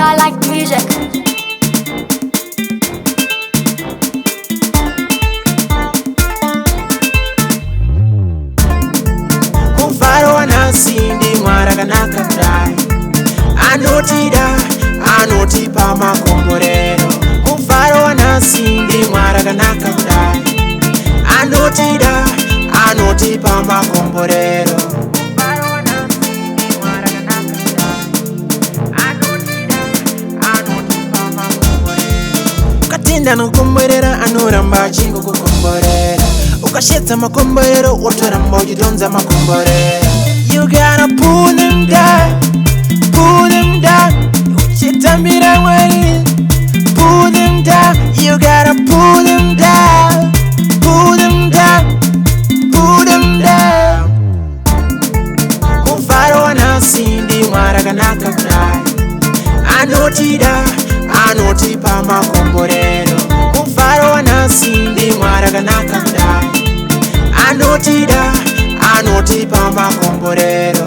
Skylark Music. Mufaro Wanhasi ndi mwara kanaka kudai, anotida anotipa makomborero. Mufaro Wanhasi ndi mwara kanaka kudai, anotida anotipa makomborero. Ukatinda nokomborera anoramba chingo kukomborera, ukashetsa makomborero otoramba uchitonza makomborero. You gotta pull them down, pull them down. Uchitambira mwari, pull them down. You gotta pull them down, pull them down, pull them down. Mufaro Wanhasi ndi mwara kanaka kudai, anotida anotipa makomborero. Mufaro Wanhasi ndi mwara kanaka kudai, anotida anotipa makomborero.